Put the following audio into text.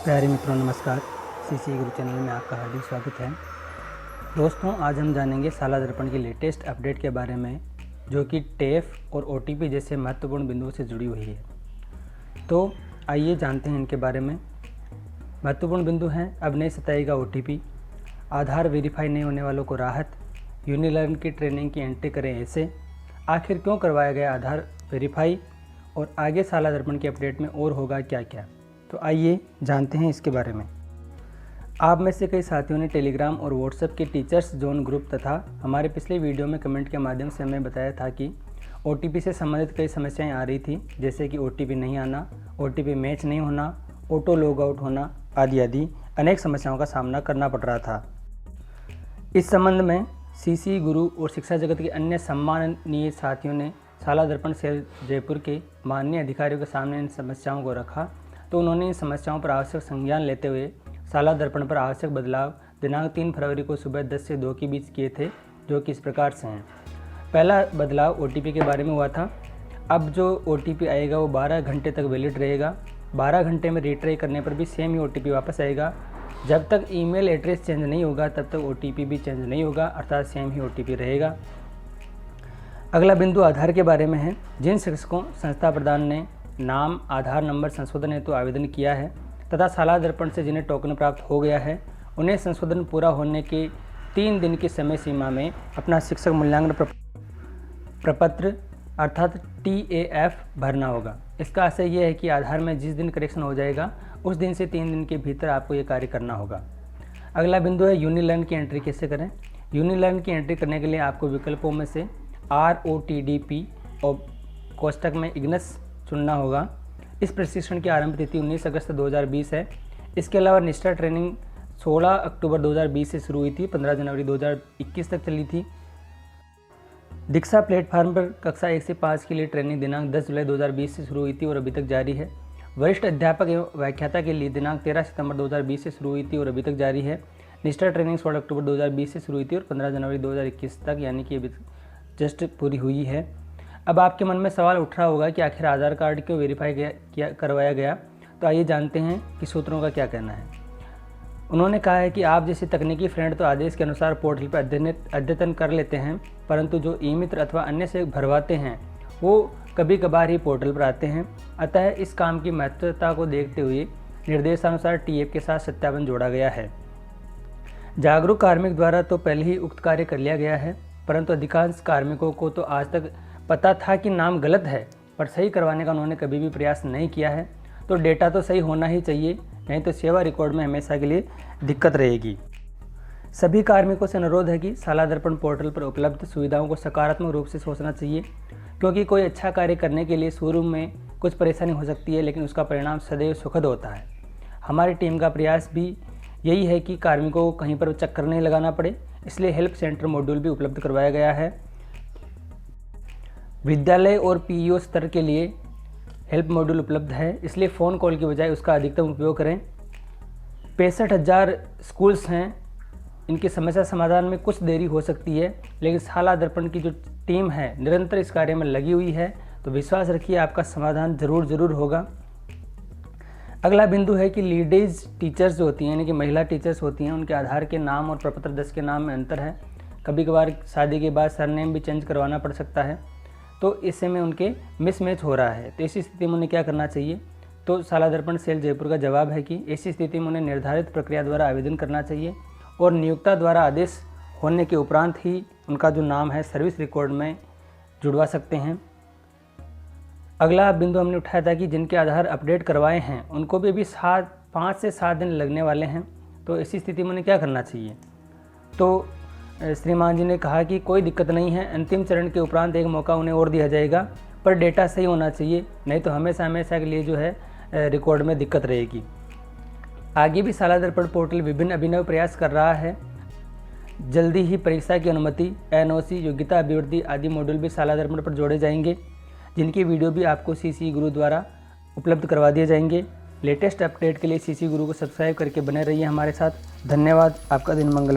प्यारे मित्रों नमस्कार। सीसी गुरु चैनल में आपका हार्दिक स्वागत है। दोस्तों, आज हम जानेंगे साला दर्पण की लेटेस्ट अपडेट के बारे में, जो कि टेफ और ओटीपी जैसे महत्वपूर्ण बिंदुओं से जुड़ी हुई है। तो आइए जानते हैं इनके बारे में। महत्वपूर्ण बिंदु हैं: अब नहीं सताएगा ओटीपी, आधार वेरीफाई नहीं होने वालों को राहत, यूनिलर्न की ट्रेनिंग की एंट्री करें ऐसे, आखिर क्यों करवाया गया आधार वेरीफाई, और आगे साला दर्पण के अपडेट में और होगा क्या क्या। तो आइए जानते हैं इसके बारे में। आप में से कई साथियों ने टेलीग्राम और व्हाट्सएप के टीचर्स जोन ग्रुप तथा हमारे पिछले वीडियो में कमेंट के माध्यम से हमें बताया था कि ओटीपी से संबंधित कई समस्याएं आ रही थी, जैसे कि ओटीपी नहीं आना, ओटीपी मैच नहीं होना, ऑटो लॉग आउट होना आदि आदि अनेक समस्याओं का सामना करना पड़ रहा था। इस संबंध में सीसी गुरु और शिक्षा जगत के अन्य सम्माननीय साथियों ने साला दर्पण सेल जयपुर के माननीय अधिकारियों के सामने इन समस्याओं को रखा। तो उन्होंने इन समस्याओं पर आवश्यक संज्ञान लेते हुए साला दर्पण पर आवश्यक बदलाव दिनांक 3 फरवरी को सुबह 10 से 2 के बीच किए थे, जो कि इस प्रकार से हैं। पहला बदलाव ओटीपी के बारे में हुआ था। अब जो ओटीपी आएगा वो 12 घंटे तक वैलिड रहेगा। 12 घंटे में रीट्राई करने पर भी सेम ही ओटीपी वापस आएगा। जब तक ईमेल एड्रेस चेंज नहीं होगा तब तक ओटीपी भी चेंज नहीं होगा, अर्थात सेम ही ओटीपी रहेगा। अगला बिंदु आधार के बारे में है। जिन शिक्षकों संस्था प्रदान ने नाम आधार नंबर संशोधन हेतु आवेदन किया है तथा साला दर्पण से जिन्हें टोकन प्राप्त हो गया है, उन्हें संशोधन पूरा होने के 3 दिन की समय सीमा में अपना शिक्षक मूल्यांकन प्रपत्र अर्थात TAF भरना होगा। इसका आशय यह है कि आधार में जिस दिन करेक्शन हो जाएगा उस दिन से 3 दिन के भीतर आपको ये कार्य करना होगा। अगला बिंदु है यूनिलर्न की एंट्री कैसे करें। यूनिलर्न की एंट्री करने के लिए आपको विकल्पों में से ROTDP और कोष्टक में इग्नस चुनना होगा। इस प्रशिक्षण की आरंभ तिथि 19 अगस्त 2020 है। इसके अलावा निष्ठा ट्रेनिंग 16 अक्टूबर 2020 से शुरू हुई थी, 15 जनवरी 2021 तक चली थी। दीक्षा प्लेटफार्म पर कक्षा 1 से 5 के लिए ट्रेनिंग दिनांक 10 जुलाई 2020 से शुरू हुई थी और अभी तक जारी है। वरिष्ठ अध्यापक एवं व्याख्याता के लिए दिनांक 13 सितंबर 2020 से शुरू हुई थी और अभी तक जारी है। निष्ठा ट्रेनिंग 16 अक्टूबर 2020 से शुरू हुई थी और 15 जनवरी 2021 तक, यानी कि अभी जस्ट पूरी हुई है। अब आपके मन में सवाल उठ रहा होगा कि आखिर आधार कार्ड क्यों वेरीफाई करवाया गया। तो आइए जानते हैं कि सूत्रों का क्या कहना है। उन्होंने कहा है कि आप जैसे तकनीकी फ्रेंड तो आदेश के अनुसार पोर्टल पर अद्यतन कर लेते हैं, परंतु जो ई मित्र अथवा अन्य से भरवाते हैं वो कभी कभार ही पोर्टल पर आते हैं। अतः इस काम की महत्वता को देखते हुए निर्देशानुसार TAF के साथ सत्यापन जोड़ा गया है। जागरूक कार्मिक द्वारा तो पहले ही उक्त कार्य कर लिया गया है, परंतु अधिकांश कार्मिकों को तो आज तक पता था कि नाम गलत है, पर सही करवाने का उन्होंने कभी भी प्रयास नहीं किया है। तो डेटा तो सही होना ही चाहिए, नहीं तो सेवा रिकॉर्ड में हमेशा के लिए दिक्कत रहेगी। सभी कार्मिकों से अनुरोध है कि साला दर्पण पोर्टल पर उपलब्ध सुविधाओं को सकारात्मक रूप से सोचना चाहिए, क्योंकि कोई अच्छा कार्य करने के लिए शुरू में कुछ परेशानी हो सकती है, लेकिन उसका परिणाम सदैव सुखद होता है। हमारी टीम का प्रयास भी यही है कि कार्मिकों को कहीं पर चक्कर नहीं लगाना पड़े, इसलिए हेल्प सेंटर मॉड्यूल भी उपलब्ध करवाया गया है। विद्यालय और PEO स्तर के लिए हेल्प मॉड्यूल उपलब्ध है, इसलिए फ़ोन कॉल की बजाय उसका अधिकतम उपयोग करें। 65,000 स्कूल्स हैं, इनकी समस्या समाधान में कुछ देरी हो सकती है, लेकिन साला दर्पण की जो टीम है निरंतर इस कार्य में लगी हुई है, तो विश्वास रखिए आपका समाधान ज़रूर होगा। अगला बिंदु है कि लीडेज टीचर्स जो होती हैं, यानी कि महिला टीचर्स होती हैं, उनके आधार के नाम और प्रपत्र 10 के नाम में अंतर है। कभी कभार शादी के बाद सरनेम भी चेंज करवाना पड़ सकता है, तो इससे में उनके मिसमैच हो रहा है। तो ऐसी स्थिति में उन्हें क्या करना चाहिए। तो साला दर्पण सेल जयपुर का जवाब है कि ऐसी स्थिति में उन्हें निर्धारित प्रक्रिया द्वारा आवेदन करना चाहिए और नियोक्ता द्वारा आदेश होने के उपरांत ही उनका जो नाम है सर्विस रिकॉर्ड में जुड़वा सकते हैं। अगला बिंदु हमने उठाया था कि जिनके आधार अपडेट करवाए हैं उनको भी अभी 5 से 7 दिन लगने वाले हैं, तो ऐसी स्थिति में उन्हें क्या करना चाहिए। तो श्रीमान जी ने कहा कि कोई दिक्कत नहीं है, अंतिम चरण के उपरांत एक मौका उन्हें और दिया जाएगा, पर डेटा सही होना चाहिए, नहीं तो हमेशा के लिए जो है रिकॉर्ड में दिक्कत रहेगी। आगे भी साला दर्पण पोर्टल विभिन्न अभिनव प्रयास कर रहा है। जल्दी ही परीक्षा की अनुमति, NOC, योग्यता अभिवृद्धि आदि मॉड्यूल भी साला दर्पण पर जोड़े जाएंगे, जिनकी वीडियो भी आपको CC गुरु द्वारा उपलब्ध करवा दिए जाएंगे। लेटेस्ट अपडेट के लिए CC गुरु को सब्सक्राइब करके बने रहिए हमारे साथ। धन्यवाद। आपका दिन मंगल।